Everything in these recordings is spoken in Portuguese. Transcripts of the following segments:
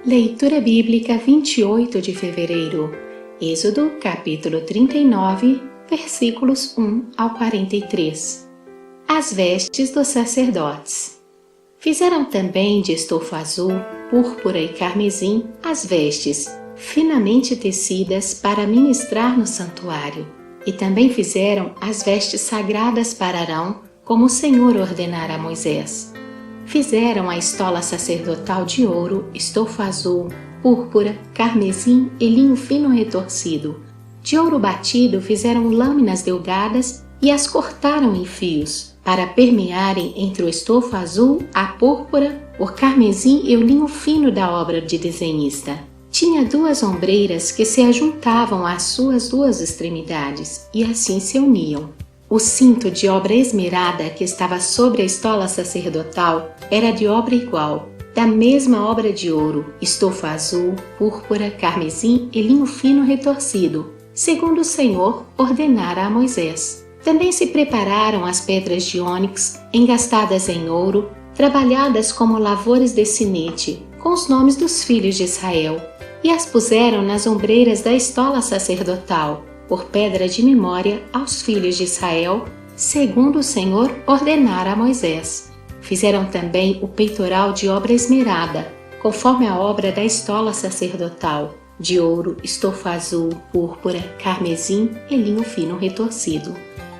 Leitura Bíblica 28 de fevereiro, Êxodo capítulo 39, versículos 1 ao 43. As vestes dos sacerdotes. Fizeram também de estofo azul, púrpura e carmesim as vestes, finamente tecidas para ministrar no santuário. E também fizeram as vestes sagradas para Arão, como o Senhor ordenara a Moisés. Fizeram a estola sacerdotal de ouro, estofo azul, púrpura, carmesim e linho fino retorcido. De ouro batido fizeram lâminas delgadas e as cortaram em fios, para permearem entre o estofo azul, a púrpura, o carmesim e o linho fino da obra de desenhista. Tinha 2 ombreiras que se ajuntavam às suas 2 extremidades, e assim se uniam. O cinto de obra esmerada que estava sobre a estola sacerdotal era de obra igual, da mesma obra de ouro, estofo azul, púrpura, carmesim e linho fino retorcido, segundo o Senhor ordenara a Moisés. Também se prepararam as pedras de ônix, engastadas em ouro, trabalhadas como lavores de sinete, com os nomes dos filhos de Israel, e as puseram nas ombreiras da estola sacerdotal, por pedra de memória aos filhos de Israel, segundo o Senhor ordenara a Moisés. Fizeram também o peitoral de obra esmerada, conforme a obra da estola sacerdotal, de ouro, estofo azul, púrpura, carmesim e linho fino retorcido.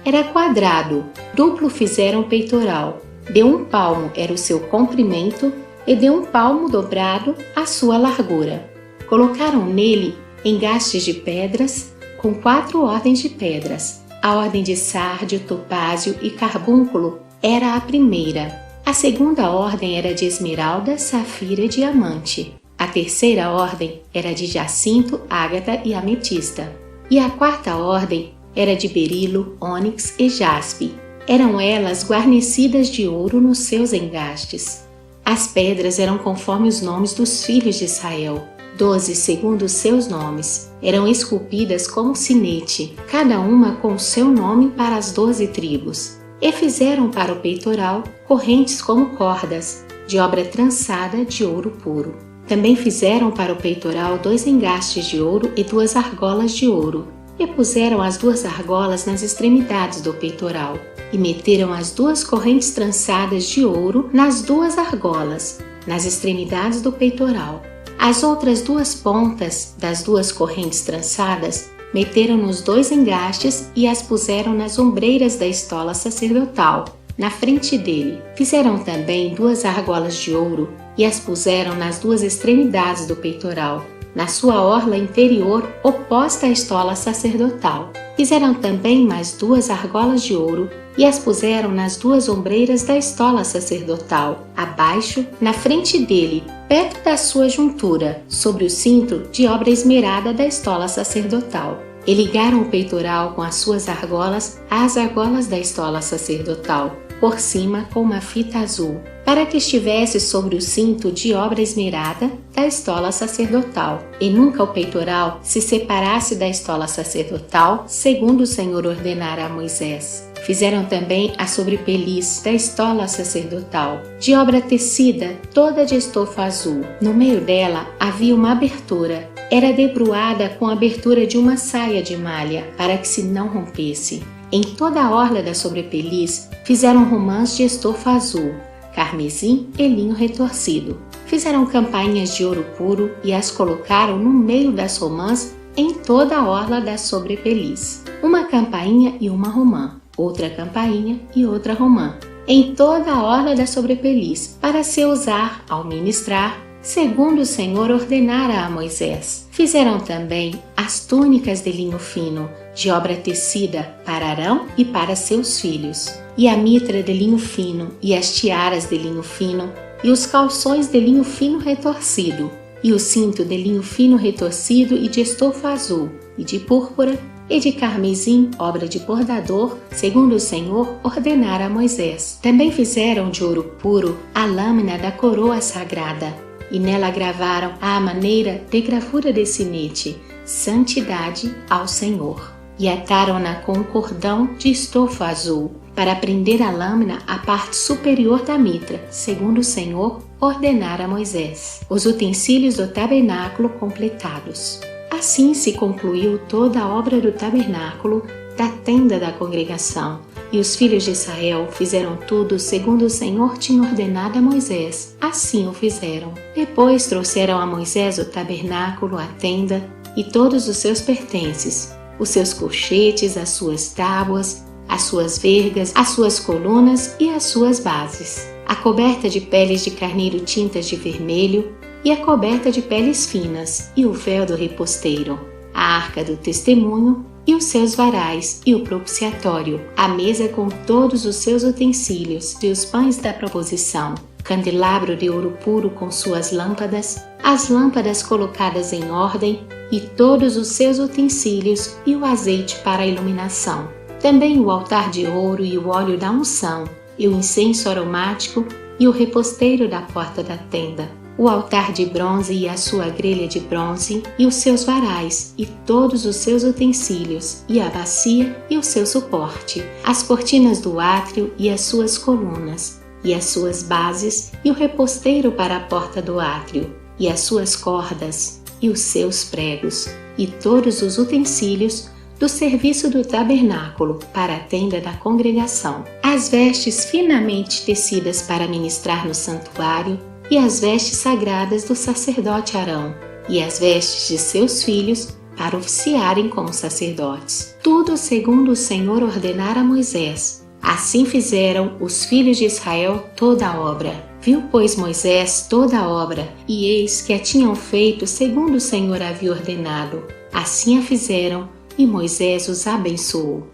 Era quadrado, duplo fizeram o peitoral, de 1 palmo era o seu comprimento e de 1 palmo dobrado a sua largura. Colocaram nele engastes de pedras, com 4 ordens de pedras. A ordem de sárdio, topázio e carbúnculo era a primeira. A segunda ordem era de esmeralda, safira e diamante. A terceira ordem era de jacinto, ágata e ametista. E a quarta ordem era de berilo, ônix e jaspe. Eram elas guarnecidas de ouro nos seus engastes. As pedras eram conforme os nomes dos filhos de Israel, 12 segundo os seus nomes. Eram esculpidas como sinete, cada uma com o seu nome para as 12 tribos. E fizeram para o peitoral correntes como cordas, de obra trançada de ouro puro. Também fizeram para o peitoral 2 engastes de ouro e 2 argolas de ouro. E puseram as 2 argolas nas extremidades do peitoral. E meteram as 2 correntes trançadas de ouro nas 2 argolas, nas extremidades do peitoral. As outras 2 pontas das 2 correntes trançadas meteram nos 2 engastes e as puseram nas ombreiras da estola sacerdotal, na frente dele. Fizeram também 2 argolas de ouro e as puseram nas 2 extremidades do peitoral, na sua orla interior oposta à estola sacerdotal. Fizeram também mais 2 argolas de ouro e as puseram nas 2 ombreiras da estola sacerdotal, abaixo, na frente dele, perto da sua juntura, sobre o cinto de obra esmerada da estola sacerdotal. E ligaram o peitoral com as suas argolas às argolas da estola sacerdotal, por cima com uma fita azul, para que estivesse sobre o cinto de obra esmerada da estola sacerdotal, e nunca o peitoral se separasse da estola sacerdotal, segundo o Senhor ordenara a Moisés. Fizeram também a sobrepeliz da estola sacerdotal, de obra tecida, toda de estofo azul. No meio dela havia uma abertura. Era debruada com a abertura de uma saia de malha, para que se não rompesse. Em toda a orla da sobrepeliz fizeram romãs de estofo azul, carmesim e linho retorcido. Fizeram campainhas de ouro puro e as colocaram no meio das romãs em toda a orla da sobrepeliz. Uma campainha e uma romã, outra campainha e outra romã, em toda a orla da sobrepeliz, para se usar ao ministrar, segundo o Senhor ordenara a Moisés. Fizeram também as túnicas de linho fino, de obra tecida, para Arão e para seus filhos, e a mitra de linho fino, e as tiaras de linho fino, e os calções de linho fino retorcido, e o cinto de linho fino retorcido e de estofo azul, e de púrpura, e de carmesim, obra de bordador, segundo o Senhor ordenara a Moisés. Também fizeram de ouro puro a lâmina da coroa sagrada, e nela gravaram à maneira de gravura de sinete, santidade ao Senhor. e ataram-na com um cordão de estofa azul, para prender a lâmina à parte superior da mitra, segundo o Senhor ordenara a Moisés. Os utensílios do tabernáculo completados. Assim se concluiu toda a obra do tabernáculo, da tenda da congregação, e os filhos de Israel fizeram tudo segundo o Senhor tinha ordenado a Moisés. Assim o fizeram. Depois trouxeram a Moisés o tabernáculo, a tenda e todos os seus pertences, os seus colchetes, as suas tábuas, as suas vergas, as suas colunas e as suas bases, a coberta de peles de carneiro tintas de vermelho e a coberta de peles finas e o véu do reposteiro, a arca do testemunho e os seus varais e o propiciatório, a mesa com todos os seus utensílios e os pães da proposição, candelabro de ouro puro com suas lâmpadas, as lâmpadas colocadas em ordem e todos os seus utensílios e o azeite para a iluminação. Também o altar de ouro e o óleo da unção, e o incenso aromático e o reposteiro da porta da tenda, o altar de bronze e a sua grelha de bronze, e os seus varais, e todos os seus utensílios, e a bacia e o seu suporte, as cortinas do átrio e as suas colunas, e as suas bases, e o reposteiro para a porta do átrio, e as suas cordas, e os seus pregos, e todos os utensílios do serviço do tabernáculo para a tenda da congregação, as vestes finamente tecidas para ministrar no santuário e as vestes sagradas do sacerdote Arão e as vestes de seus filhos para oficiarem como sacerdotes. Tudo segundo o Senhor ordenara a Moisés. Assim fizeram os filhos de Israel toda a obra. Viu, pois, Moisés toda a obra, e eis que a tinham feito segundo o Senhor havia ordenado. Assim a fizeram, e Moisés os abençoou.